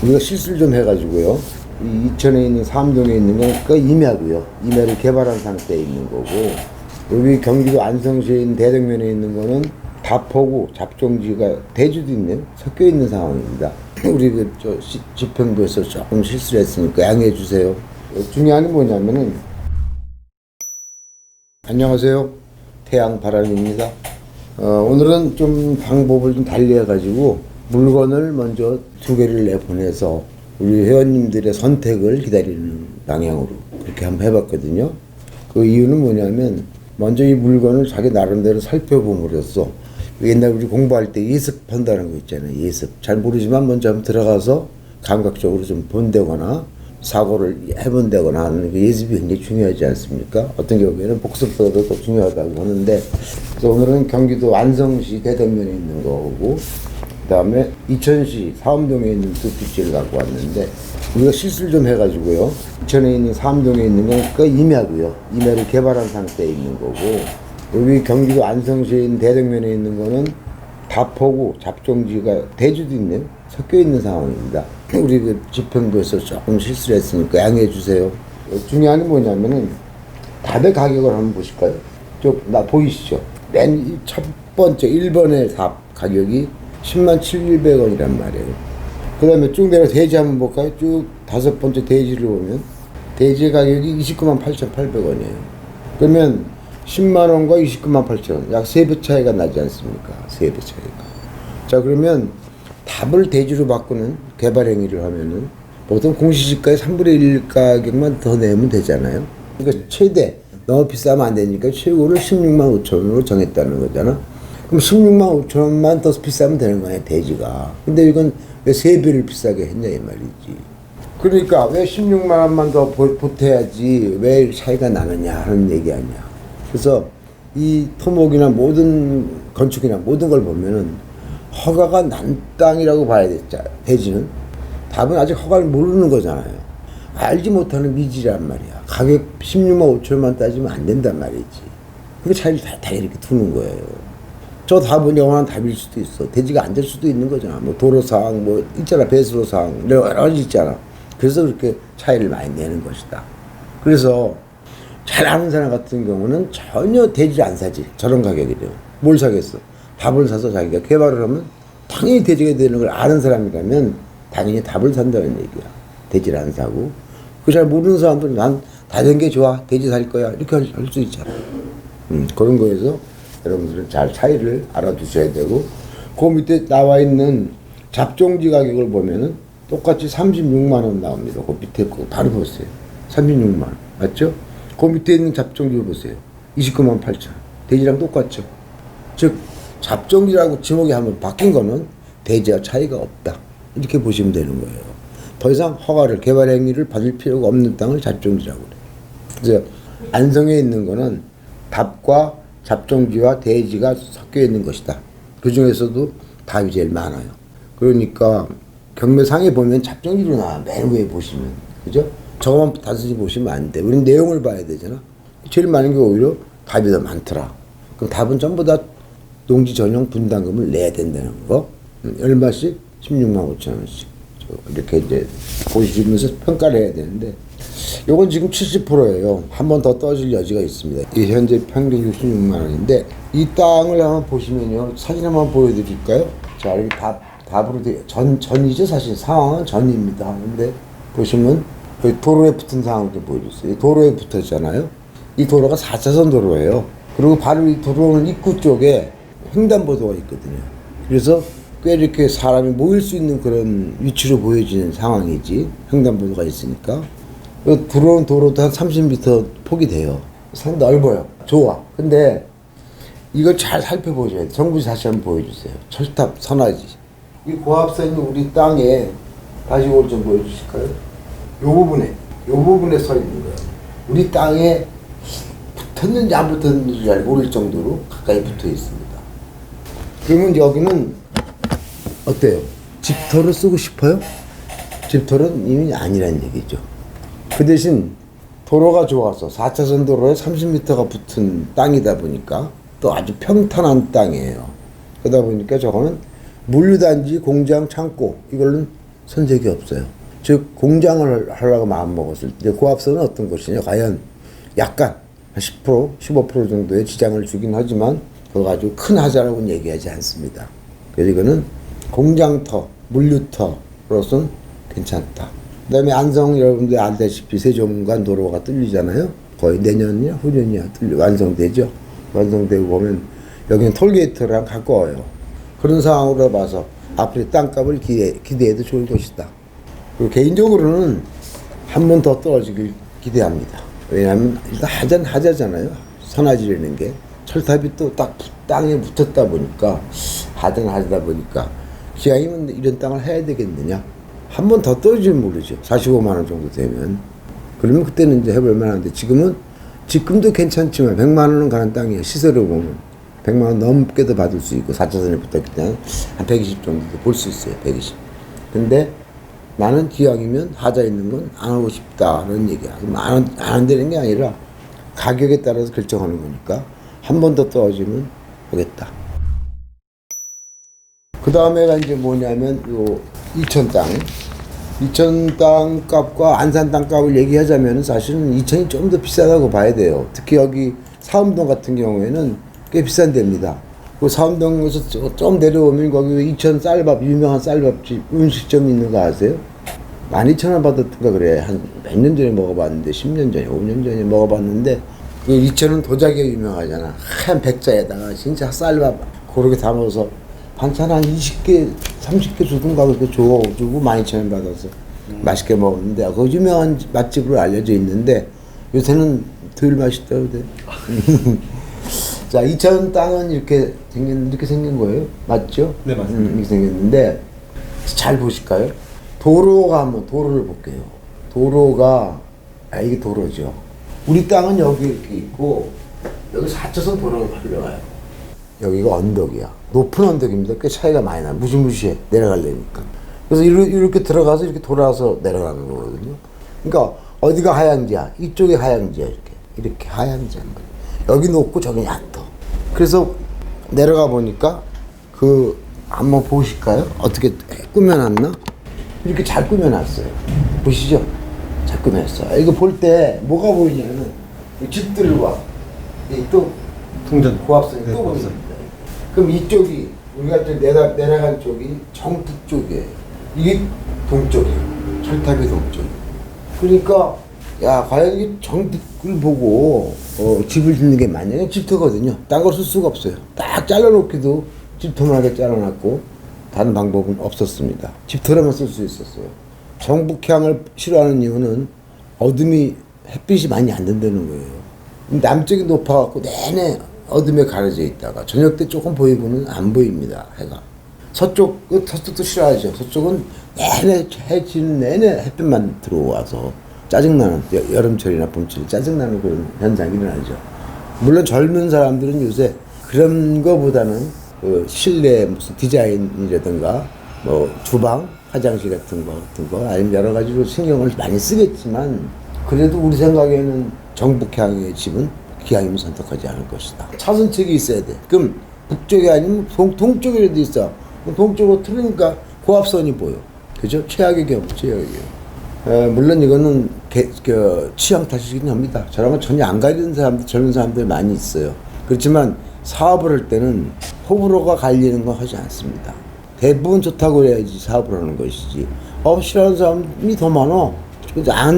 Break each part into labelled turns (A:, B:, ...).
A: 우리가 실수를 좀 해가지고요. 이 이천에 있는 삼동에 있는 건 그 임야고요. 임야를 개발한 상태에 있는 거고, 여기 경기도 안성시에 있는 대덕면에 있는 거는 다포구 잡종지가 대주도 있는 섞여 있는 상황입니다. 우리 집행부에서 조금 실수를 했으니까 양해해 주세요. 중요한 게 뭐냐면은, 안녕하세요, 태양바람입니다. 오늘은 좀 방법을 좀 달리 해가지고 물건을 먼저 2개를 내보내서 우리 회원님들의 선택을 기다리는 방향으로 그렇게 한번 해봤거든요. 그 이유는 뭐냐면, 먼저 이 물건을 자기 나름대로 살펴봄으로써, 옛날 우리 공부할 때 예습한다는 거 있잖아요. 예습. 잘 모르지만 먼저 한번 들어가서 감각적으로 좀 본다거나 사고를 해본다거나 하는 그 예습이 굉장히 중요하지 않습니까? 어떤 경우에는 복습보다도 더 중요하다고 하는데, 그래서 오늘은 경기도 안성시 대덕면에 있는 거고, 그 다음에 이천시 사암동에 있는 두 빗질을 갖고 왔는데, 우리가 실수를 좀 해가지고요. 이천에 있는 사암동에 있는 건 그 임야고요. 임야를 개발한 상태에 있는 거고, 여기 경기도 안성시에 있는 대덕면에 있는 거는 다포구 잡종지가 대주도 있는 섞여 있는 상황입니다. 우리 집행부에서 조금 실수를 했으니까 양해해 주세요. 중요한 게 뭐냐면은 답의 가격을 한번 보실까요? 나 보이시죠? 맨 첫 번째 1번의 답 가격이 107,100원이란 말이에요. 그 다음에 쭉 내려 대지 한번 볼까요? 쭉 5번째 대지를 보면 대지 가격이 298,800원이에요. 그러면 10만원과 298,000원, 약 3배 차이가 나지 않습니까? 3배 차이가. 자, 그러면 답을 대지로 바꾸는 개발 행위를 하면은 보통 공시지가의 3분의 1 가격만 더 내면 되잖아요. 그러니까 최대, 너무 비싸면 안 되니까 최고를 16만 5천원으로 정했다는 거잖아. 그럼 16만 5천원만 더 비싸면 되는 거야, 대지가. 근데 이건 왜 3배를 비싸게 했냐, 이 말이지. 그러니까 왜 16만 원만 더 보태야지 왜 차이가 나느냐 하는 얘기 아니야. 그래서 이 토목이나 모든 건축이나 모든 걸 보면은 허가가 난 땅이라고 봐야 되죠. 대지는 답은 아직 허가를 모르는 거잖아요. 알지 못하는 미지란 말이야. 가격 16만 5천원만 따지면 안 된단 말이지. 그 차이를 다 이렇게 두는 거예요. 저 답은 영원한 답일 수도 있어. 대지가 안 될 수도 있는 거잖아. 뭐 도로상 뭐 있잖아, 배수로상 여러 가지 있잖아. 그래서 그렇게 차이를 많이 내는 것이다. 그래서 잘 아는 사람 같은 경우는 전혀 대지를 안 사지. 저런 가격이래요. 뭘 사겠어? 답을 사서 자기가 개발을 하면 당연히 대지가 되는 걸 아는 사람이라면 당연히 답을 산다는 얘기야. 대지를 안 사고. 그 잘 모르는 사람들은 난 다 된 게 좋아. 대지 살 거야. 이렇게 할 수 있잖아. 그런 거에서 여러분들은 잘 차이를 알아두셔야 되고, 그 밑에 나와 있는 잡종지 가격을 보면은 똑같이 36만 원 나옵니다. 그 밑에 거 바로 보세요. 36만 원. 맞죠? 그 밑에 있는 잡종지 보세요. 29만 8천. 대지랑 똑같죠. 즉, 잡종지라고 지목이 한번 바뀐 거는 대지와 차이가 없다. 이렇게 보시면 되는 거예요. 더 이상 허가를, 개발 행위를 받을 필요가 없는 땅을 잡종지라고 그래요. 그래서 안성에 있는 거는 답과 잡종지와 대지가 섞여 있는 것이다. 그 중에서도 답이 제일 많아요. 그러니까 경매상에 보면 잡종지로 나와. 맨 위에 보시면. 그죠? 저거만 단순히 보시면 안 돼. 우린 내용을 봐야 되잖아. 제일 많은 게 오히려 답이 더 많더라. 그럼 답은 전부 다 농지 전용 분담금을 내야 된다는 거. 얼마씩? 16만 5천 원씩. 이렇게 이제 보시면서 평가를 해야 되는데, 요건 지금 70%예요. 한 번 더 떠질 여지가 있습니다. 이 현재 평균 66만 원인데, 이 땅을 한번 보시면요. 사진 한번 보여드릴까요? 자, 여기 답으로 전이죠. 사실 상황은 전입니다. 근데 보시면 여기 도로에 붙은 상황을 좀 보여주세요. 도로에 붙었잖아요. 이 도로가 4차선 도로예요. 그리고 바로 이 도로는 입구 쪽에 횡단보도가 있거든요. 그래서 꽤 이렇게 사람이 모일 수 있는 그런 위치로 보여지는 상황이지. 횡단보도가 있으니까. 들어온 도로도 한 30m 폭이 돼요. 상당히 넓어요. 좋아. 근데 이걸 잘 살펴보셔야 돼요. 정부지 다시 한번 보여주세요. 철탑, 선화지. 이 고압선이 우리 땅에, 다시 이걸 좀 보여주실까요? 요 부분에 서 있는 거예요. 우리 땅에 붙었는지 안 붙었는지 잘 모를 정도로 가까이 붙어 있습니다. 그러면 여기는 어때요? 집터를 쓰고 싶어요? 집터는 이미 아니란 얘기죠. 그 대신 도로가 좋아서 4차선 도로에 30m가 붙은 땅이다 보니까 또 아주 평탄한 땅이에요. 그러다 보니까 저거는 물류단지, 공장, 창고, 이걸로 선택이 없어요. 즉 공장을 하려고 마음먹었을 때 고압선은 어떤 것이냐, 과연 약간 10%, 15% 정도의 지장을 주긴 하지만 그거 가지고 큰 하자라고는 얘기하지 않습니다. 그래서 이거는 공장터, 물류터로서는 괜찮다. 그 다음에 안성 여러분들 알다시피 세종간 도로가 뚫리잖아요. 거의 내년이냐 후년이냐 완성되죠. 완성되고 보면 여기는 톨게이트랑 가까워요. 그런 상황으로 봐서 앞으로 땅값을 기대해도 좋을 것이다. 그리고 개인적으로는 한 번 더 떨어지길 기대합니다. 왜냐하면 일단 하자잖아요. 선화지라는 게 철탑이 또 딱 땅에 붙었다 보니까 하다 보니까 기왕이면 이런 땅을 해야 되겠느냐. 한 번 더 떨어지면 모르죠. 45만 원 정도 되면. 그러면 그때는 이제 해볼 만한데 지금도 괜찮지만 100만 원은 가는 땅이에요. 시세로 보면 100만 원 넘게도 받을 수 있고 4차선에 붙었기 때문에 한 120 정도도 볼 수 있어요. 120. 근데 나는 기왕이면 하자 있는 건 안 하고 싶다는 얘기야. 안 한다는 게 아니라 가격에 따라서 결정하는 거니까 한 번 더 떨어지면 하겠다. 그 다음에가 이제 뭐냐면 요 이천 땅 값과 안산 땅 값을 얘기하자면 사실은 이천이 좀 더 비싸다고 봐야 돼요. 특히 여기 사암동 같은 경우에는 꽤 비싼 데입니다. 그 사암동에서 좀 내려오면 거기 이천 쌀밥, 유명한 쌀밥집 음식점이 있는 거 아세요? 12,000원 받았던가 그래. 한 몇 년 전에 먹어봤는데 10년 전에 5년 전에 먹어봤는데 그 이천은 도자기가 유명하잖아. 하얀 백자에다가 진짜 쌀밥 고르게 담아서 반찬 한 20개 30개 주던가 그렇게 주고 12,000원 받아서 맛있게 먹었는데 그 유명한 맛집으로 알려져 있는데 요새는 덜 맛있다고 그래. 자, 이천 땅은 이렇게 생긴 거예요. 맞죠?
B: 네, 맞습니다.
A: 이렇게 생겼는데 잘 보실까요? 도로를 볼게요. 이게 도로죠. 우리 땅은 여기 이렇게 있고 여기 4차선 도로가 흘러가요. 여기가 언덕이야. 높은 언덕입니다. 꽤 차이가 많이 나. 무시무시해. 내려가려니까. 그래서 이렇게 들어가서 이렇게 돌아서 내려가는 거거든요. 그러니까 어디가 하양지야? 이쪽이 하양지야. 이렇게 하양지야. 여기 높고 저기 얕어. 그래서 내려가 보니까 한번 보실까요? 어떻게 꾸며놨나? 이렇게 잘 꾸며놨어요. 보시죠? 잘 꾸몄어요. 이거 볼 때 뭐가 보이냐면 집들과 또
B: 통전
A: 고압선이
B: 네,
A: 또 보입니다. 그럼 이쪽이 우리가 내려간 쪽이 정북 쪽이에요. 이게 동쪽이에요. 철탑이 동쪽. 그러니까 야 과연 이 정북을 보고 집을 짓는 게 맞냐? 집터거든요. 딴 걸 쓸 수가 없어요. 딱 잘라놓기도 집터만하게 잘라놨고 다른 방법은 없었습니다. 집터로만 쓸 수 있었어요. 정북향을 싫어하는 이유는 어둠이 햇빛이 많이 안 든다는 거예요. 남쪽이 높아갖고 내내 어둠에 가려져 있다가 저녁 때 조금 보이고는 안 보입니다. 해가. 서쪽도 싫어하죠. 서쪽은 내내 해 지는 내내 햇빛만 들어와서 짜증나는 여름철이나 봄철 짜증나는 그런 현상이 일어나죠. 물론 젊은 사람들은 요새 그런 거보다는 실내 무슨 디자인이라든가 뭐 주방, 화장실 같은 거 아니면 여러 가지로 신경을 많이 쓰겠지만 그래도 우리 생각에는 정북향의 집은 기왕이면 선택하지 않을 것이다. 차선책이 있어야 돼. 그럼 북쪽이 아니면 동쪽이라도 있어. 동쪽으로 틀으니까 고압선이 보여. 그죠? 최악의 경우. 물론 이거는 취향 탓이긴 합니다. 저런 건 전혀 안 가리는 젊은 사람들 많이 있어요. 그렇지만 사업을 할 때는 호불호가 갈리는 건 하지 않습니다. 대부분 좋다고 그래야지 사업을 하는 것이지. 싫어하는 사람이 더 많아.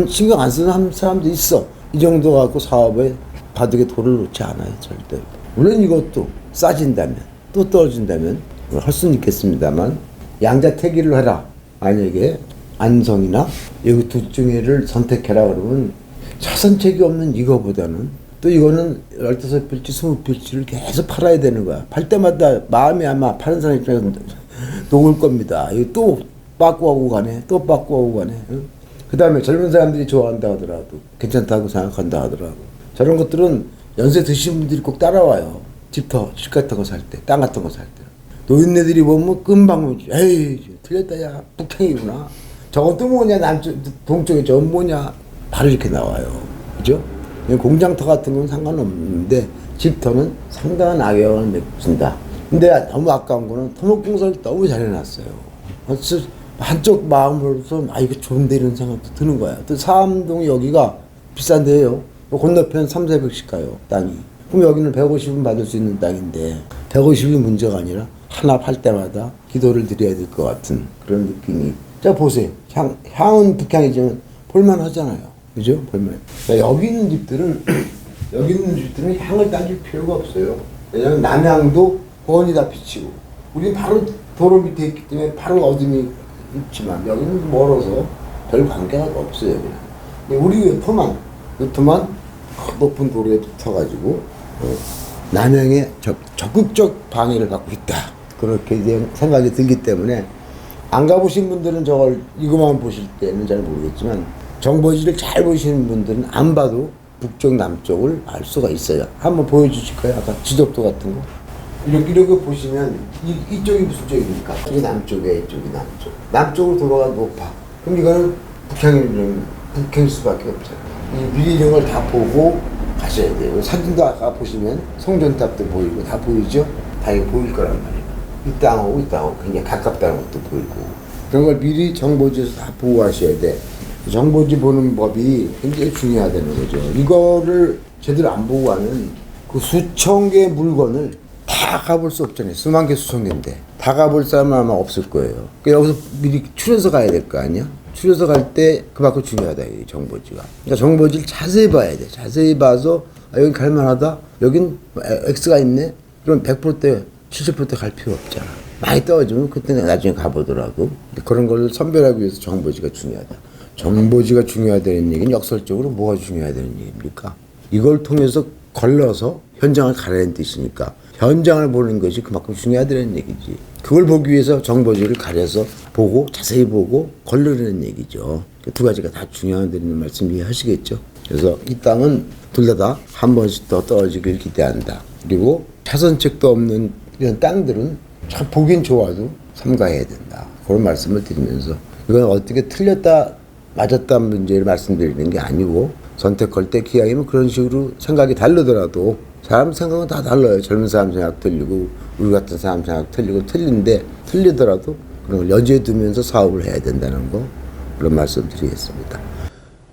A: 신경 안 쓰는 사람도 있어. 이 정도 갖고 사업에 바둑에 돌을 놓지 않아요, 절대. 물론 이것도 싸진다면, 또 떨어진다면 할 수는 있겠습니다만 양자택일을 해라. 만약에 안성이나 여기 둘 중에를 선택해라 그러면 차선책이 없는 이거보다는 또 이거는 15필지, 20필지를 계속 팔아야 되는 거야. 팔 때마다 마음이 아마 파는 사람 입장에서 녹을 겁니다. 이거 또 빠꾸하고 가네. 또 빠꾸하고 가네. 그 다음에 젊은 사람들이 좋아한다 하더라도 괜찮다고 생각한다 하더라도 저런 것들은 연세 드신 분들이 꼭 따라와요. 집 같은 거 살 때, 땅 같은 거 살 때. 노인네들이 보면 금방 에이 틀렸다 야 북향이구나. 저건 또 뭐냐 동쪽에 저건 뭐냐 바로 이렇게 나와요. 그죠? 공장터 같은 건 상관없는데 집터는 상당한 악영향을 미친다. 근데 너무 아까운 거는 토목공사를 너무 잘 해놨어요. 한쪽 마음으로서 이거 좋은데 이런 생각도 드는 거야. 또 사암동 여기가 비싼 데예요. 건너편 3,400씩 가요 땅이. 그럼 여기는 150은 받을 수 있는 땅인데 150이 문제가 아니라 하나 팔 때마다 기도를 드려야 될 것 같은 그런 느낌이. 자 보세요. 향은 북향이지만 볼만하잖아요. 그죠? 볼만. 여기 있는 집들은 여기 있는 집들은 향을 따질 필요가 없어요. 왜냐면 남향도 원이 다 비치고 우리는 바로 도로 밑에 있기 때문에 바로 어둠이 있지만 여기는 멀어서 별 관계가 없어요. 그냥. 근데 우리 요토만 높은 도로에 붙어가지고 남향에 적극적 방해를 받고 있다. 그렇게 생각이 들기 때문에 안 가보신 분들은 저걸 이거만 보실 때는 잘 모르겠지만 정보지를 잘 보시는 분들은 안 봐도 북쪽 남쪽을 알 수가 있어요. 한번 보여주실까요? 아까 지적도 같은 거. 이렇게 보시면 이쪽이 무슨 쪽입니까? 이게 남쪽에 이쪽이 남쪽. 남쪽으로 도로가 높아. 그럼 이거는 북향일 수밖에 없어요. 이 미리 이런 걸 다 보고 가셔야 돼요. 사진도 아까 보시면 송전탑도 보이고 다 보이죠? 다 이거 보일 거란 말이에요. 이 땅하고 이 땅하고 굉장히 가깝다는 것도 보이고 그런 걸 미리 정보지에서 다 보고 하셔야 돼. 정보지 보는 법이 굉장히 중요하다는 거죠. 이거를 제대로 안 보고 가는 그 수천 개의 물건을 다 가볼 수 없잖아요. 수만 개 수천 개인데 다 가볼 사람은 아마 없을 거예요. 그러니까 여기서 미리 추려서 가야 될 거 아니야? 추려서 갈 때 그만큼 중요하다 이 정보지가. 그러니까 정보지를 자세히 봐야 돼. 자세히 봐서 여기 갈만하다. 여긴 X가 있네. 그럼 100%대 70%대 갈 필요 없잖아. 많이 떨어지면 그때 나중에 가보더라도 그런 걸 선별하기 위해서 정보지가 중요하다. 정보지가 중요하다는 얘기는 역설적으로 뭐가 중요하다는 얘기입니까? 이걸 통해서 걸러서 현장을 가라는 뜻이니까 현장을 보는 것이 그만큼 중요하다는 얘기지. 그걸 보기 위해서 정보지를 가려서 보고 자세히 보고 걸르는 얘기죠. 두 가지가 다 중요하다는 말씀 이해하시겠죠? 그래서 이 땅은 둘 다 한 번씩 더 떨어지길 기대한다. 그리고 차선책도 없는 이런 땅들은 참 보긴 좋아도 삼가해야 된다. 그런 말씀을 드리면서 이건 어떻게 틀렸다 맞았다 문제를 말씀드리는 게 아니고 선택할 때 기왕이면 그런 식으로 생각이 다르더라도 사람 생각은 다 달라요. 젊은 사람 생각 틀리고 우리 같은 사람 생각 틀리고 틀린데 틀리더라도 그런 걸 여지에 두면서 사업을 해야 된다는 거 그런 말씀 드리겠습니다.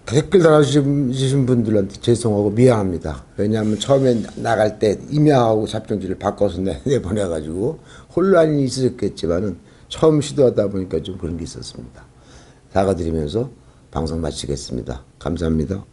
A: 댓글 달아주신 분들한테 죄송하고 미안합니다. 왜냐하면 처음에 나갈 때 임야하고 잡종지를 바꿔서 내보내가지고 혼란이 있었겠지만은 처음 시도하다 보니까 좀 그런 게 있었습니다. 사과드리면서 방송 마치겠습니다. 감사합니다.